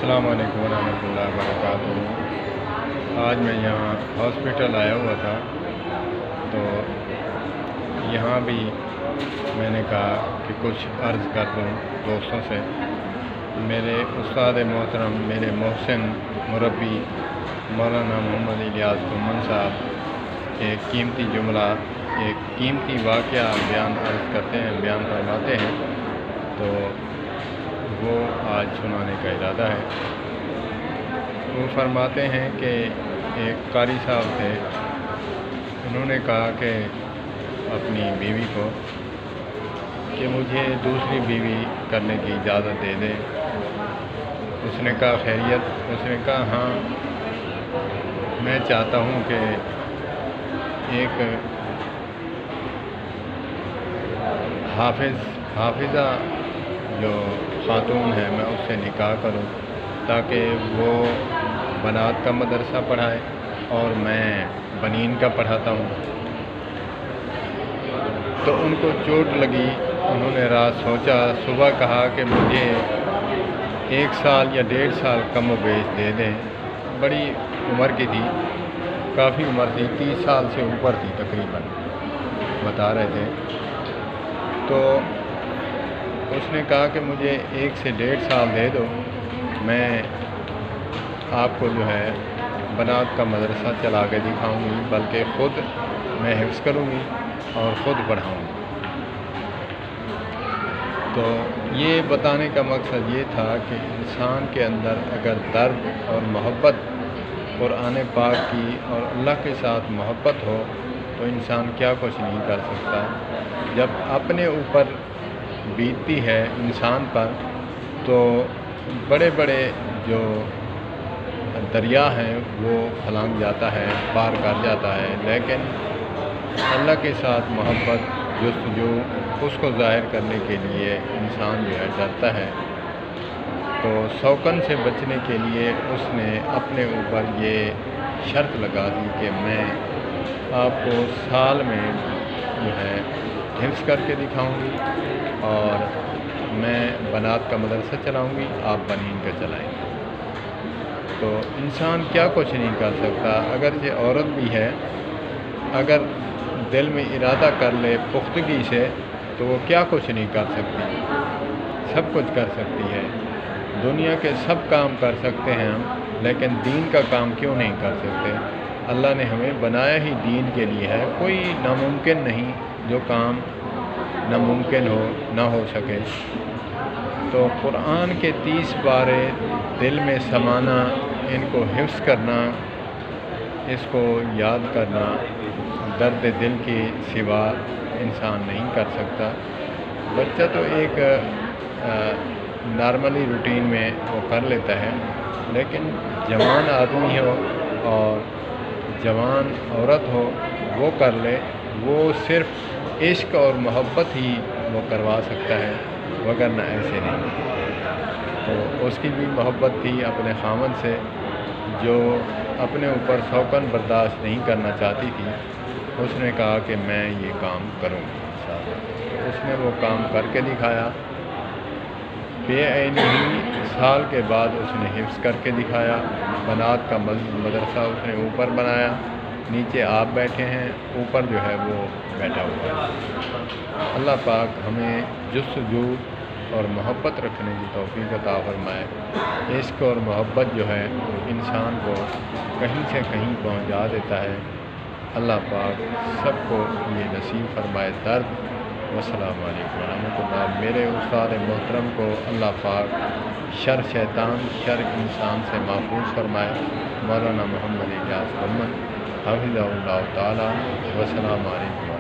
अस्सलाम वालेकुम रहमतुल्लाहि वबरकातुहू। आज मैं यहाँ हॉस्पिटल आया हुआ था, तो यहाँ भी मैंने कहा कि कुछ अर्ज़ कर दूँ दोस्तों से। मेरे उस्ताद मोहतरम, मेरे मोहसिन मुरब्बी मौलाना मोहम्मद इलियास तुमन साहब एक कीमती जुमला, एक कीमती वाक़या बयान अर्ज़ करते हैं, बयान फरमाते हैं, तो वो आज सुनाने का इरादा है। वो फरमाते हैं कि एक कारी साहब थे, उन्होंने कहा कि अपनी बीवी को कि मुझे दूसरी बीवी करने की इजाज़त दे दें। उसने कहा खैरियत? उसने कहा हाँ, मैं चाहता हूँ कि एक हाफिज़ा जो ख़ातून है, मैं उससे निकाह करूं ताकि वो बनात का मदरसा पढ़ाए और मैं बनीन का पढ़ाता हूं। तो उनको चोट लगी, उन्होंने रात सोचा, सुबह कहा कि मुझे 1 साल या 1.5 साल कम बेश दे दें। बड़ी उम्र की थी, काफ़ी उम्र थी, 30 साल से ऊपर थी तकरीबन, बता रहे थे। तो उसने कहा कि मुझे 1 से 1.5 साल दे दो, मैं आपको जो है बनात का मदरसा चला के दिखाऊंगी, बल्कि ख़ुद मैं हिफ्ज़ करूंगी और ख़ुद पढ़ाऊंगी। तो ये बताने का मकसद ये था कि इंसान के अंदर अगर दर्द और मोहब्बत कुरान पाक की और अल्लाह के साथ मोहब्बत हो तो इंसान क्या कुछ नहीं कर सकता। जब अपने ऊपर बीतती है इंसान पर तो बड़े बड़े जो दरिया हैं वो फलांग जाता है, पार कर जाता है, लेकिन अल्लाह के साथ मोहब्बत जो उसको ज़ाहिर करने के लिए इंसान जो है डरता है। तो शौकन से बचने के लिए उसने अपने ऊपर ये शर्त लगा दी कि मैं आपको साल में जो है हिफ्ज़ करके दिखाऊंगी और मैं बनात का मदरसा चलाऊंगी, आप बनीन का चलाएंगे। तो इंसान क्या कुछ नहीं कर सकता। अगर ये औरत भी है, अगर दिल में इरादा कर ले पुख्तगी से तो वो क्या कुछ नहीं कर सकती, सब कुछ कर सकती है। दुनिया के सब काम कर सकते हैं हम, लेकिन दीन का काम क्यों नहीं कर सकते? अल्लाह ने हमें बनाया ही दीन के लिए है। कोई नामुमकिन नहीं जो काम नामुमकिन हो ना हो सके। तो कुरान के 30 पारे दिल में समाना, इनको हिफ्ज़ करना, इसको याद करना, दर्द दिल के सिवा इंसान नहीं कर सकता। बच्चा तो एक नॉर्मली रूटीन में वो कर लेता है, लेकिन जवान आदमी हो और जवान औरत हो वो कर ले, वो सिर्फ़ इश्क और मोहब्बत ही वो करवा सकता है, वगरना ऐसे नहीं। तो उसकी भी मोहब्बत थी अपने खामन से, जो अपने ऊपर शौकन बर्दाश्त नहीं करना चाहती थी। उसने कहा कि मैं ये काम करूँगी। तो उसने वो काम करके दिखाया। बेअनी ही साल के बाद उसने हिफ्ज़ करके दिखाया। बनात का मदरसा उसने ऊपर बनाया, नीचे आप बैठे हैं, ऊपर जो है वो बैठा हुआ है। अल्लाह पाक हमें जुस्तजू और मोहब्बत रखने की तौफ़ीक़ अता फ़रमाए। इश्क और मोहब्बत जो है इंसान को कहीं से कहीं पहुंचा देता है। अल्लाह पाक सबको ये नसीब फरमाए। दर्द वस्सलामु अलैकुम रहमतुल्लाह। मेरे उस्ताद मोहतरम को अल्लाह पाक शर शैतान, शर इंसान से महफूज फरमाए। मौलाना मोहम्मद इलियास तुमन हाफ़िज़हुल्लाह ताला। वस्सलामु अलैकुम।